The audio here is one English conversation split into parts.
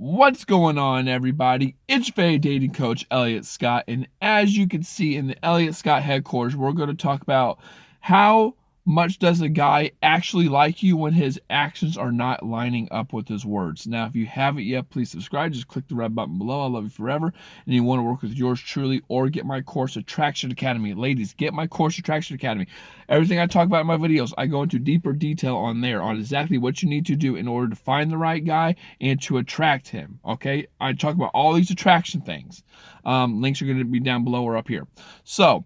What's going on, everybody? It's your dating coach, Elliott Scott, and as you can see in the Elliott Scott headquarters, we're going to talk about how much does a guy actually like you when his actions are not lining up with his words. Now, if you haven't yet, please subscribe. Just click the red button below. I love you forever. And you want to work with yours truly or get my course, Attraction Academy. Ladies, get my course, Attraction Academy. Everything I talk about in my videos, I go into deeper detail on there on exactly what you need to do in order to find the right guy and to attract him. Okay, I talk about all these attraction things. Links are going to be down below or up here. So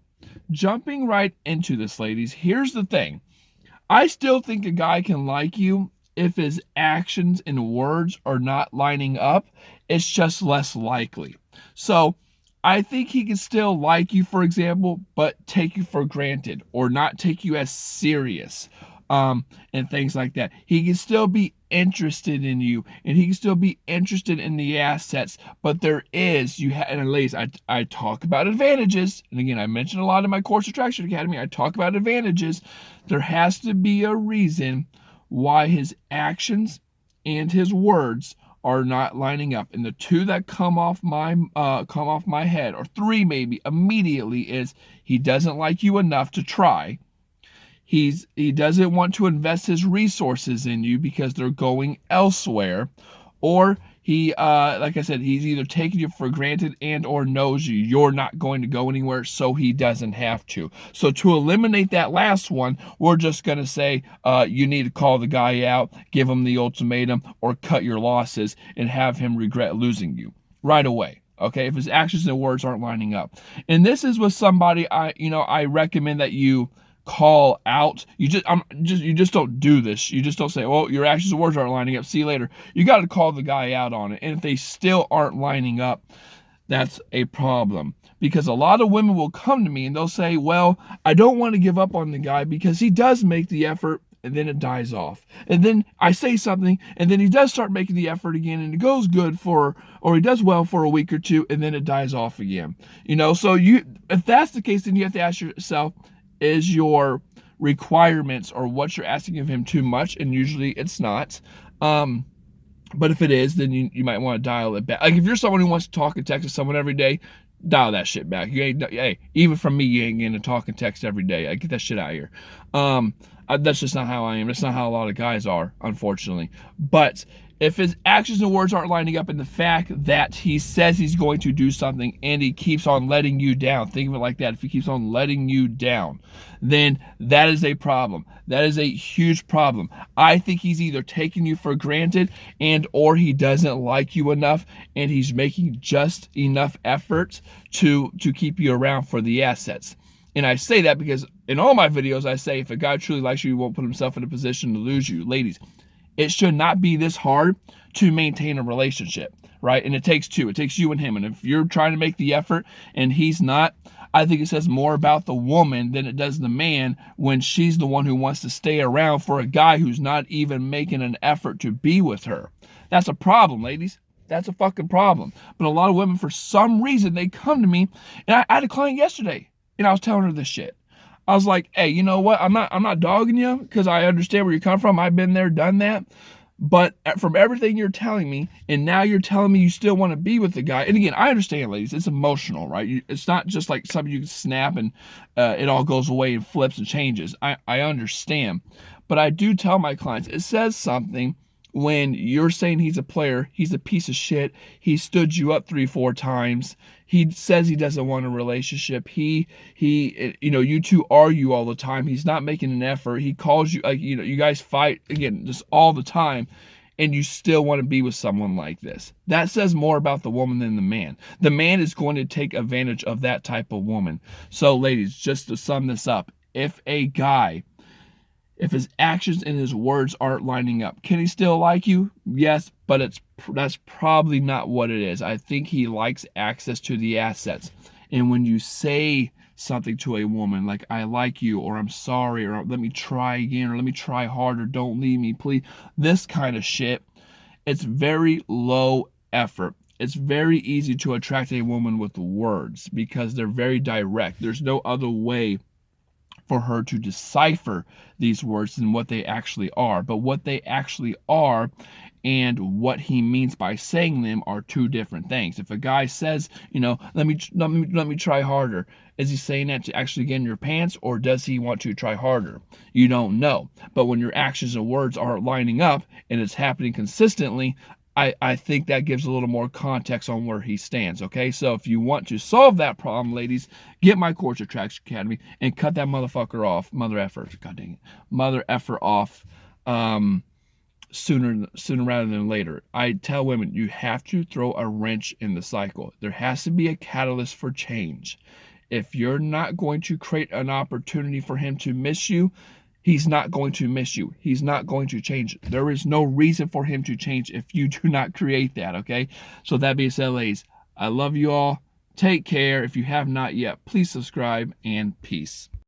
jumping right into this, ladies, here's the thing. I still think a guy can like you if his actions and words are not lining up. It's just less likely. So I think he can still like you, for example, but take you for granted or not take you as serious, and things like that. He can still be interested in you, and he can still be interested in the assets. But there is, and ladies, I talk about advantages, and again, I mentioned a lot in my course, Attraction Academy. I talk about advantages. There has to be a reason why his actions and his words are not lining up, and the two that come off my head, or three maybe immediately, is he doesn't like you enough to try. He doesn't want to invest his resources in you because they're going elsewhere, or he, like I said, he's either taking you for granted and or knows you're not going to go anywhere, so he doesn't have to. So to eliminate that last one, we're just going to say you need to call the guy out, give him the ultimatum, or cut your losses and have him regret losing you right away. Okay, if his actions and words aren't lining up. And this is with somebody I recommend that you call out. You just don't do this. You just don't say, well, your actions and words aren't lining up, see you later. You got to call the guy out on it. And if they still aren't lining up, that's a problem. Because a lot of women will come to me and they'll say, well, I don't want to give up on the guy because he does make the effort, and then it dies off. And then I say something, and then he does start making the effort again, and it goes good or he does well for a week or two, and then it dies off again. So if that's the case, then you have to ask yourself, is your requirements or what you're asking of him too much? And usually it's not. But if it is, then you might want to dial it back. Like if you're someone who wants to talk and text with someone every day, dial that shit back. Hey, even from me, you ain't getting to talk and text every day. I get that shit out of here. That's just not how I am. That's not how a lot of guys are, unfortunately. But if his actions and words aren't lining up, and the fact that he says he's going to do something and he keeps on letting you down, think of it like that. If he keeps on letting you down, then that is a problem. That is a huge problem. I think he's either taking you for granted and or he doesn't like you enough, and he's making just enough effort to keep you around for the assets. And I say that because in all my videos, I say if a guy truly likes you, he won't put himself in a position to lose you. Ladies, it should not be this hard to maintain a relationship, right? And it takes two. It takes you and him. And if you're trying to make the effort and he's not, I think it says more about the woman than it does the man when she's the one who wants to stay around for a guy who's not even making an effort to be with her. That's a problem, ladies. That's a fucking problem. But a lot of women, for some reason, they come to me, and I had a client yesterday, and I was telling her this shit. I was like, hey, you know what? I'm not dogging you because I understand where you come from. I've been there, done that. But from everything you're telling me, and now you're telling me you still want to be with the guy. And again, I understand, ladies, it's emotional, right? It's not just like something you can snap and it all goes away and flips and changes. I understand. But I do tell my clients, it says something when you're saying he's a player, he's a piece of shit, he stood you up 3-4 times, he says he doesn't want a relationship, he you two argue all the time, he's not making an effort, he calls you, you guys fight, again, just all the time, and you still want to be with someone like this. That says more about the woman than the man. The man is going to take advantage of that type of woman. So ladies, just to sum this up, if his actions and his words aren't lining up, can he still like you? Yes, but that's probably not what it is. I think he likes access to the assets. And when you say something to a woman like, I like you, or I'm sorry, or let me try again, or let me try harder, don't leave me, please, this kind of shit, it's very low effort. It's very easy to attract a woman with words because they're very direct. There's no other way for her to decipher these words than what they actually are. But what they actually are and what he means by saying them are two different things. If a guy says, let me try harder, is he saying that to actually get in your pants, or does he want to try harder? You don't know. But when your actions and words are lining up and it's happening consistently, I think that gives a little more context on where he stands, okay? So if you want to solve that problem, ladies, get my Course Attraction Academy and cut that motherfucker off, mother effer, god dang it, mother effer off, sooner rather than later. I tell women, you have to throw a wrench in the cycle. There has to be a catalyst for change. If you're not going to create an opportunity for him to miss you, he's not going to miss you. He's not going to change. There is no reason for him to change if you do not create that, okay? So that being said, ladies, I love you all. Take care. If you have not yet, please subscribe, and peace.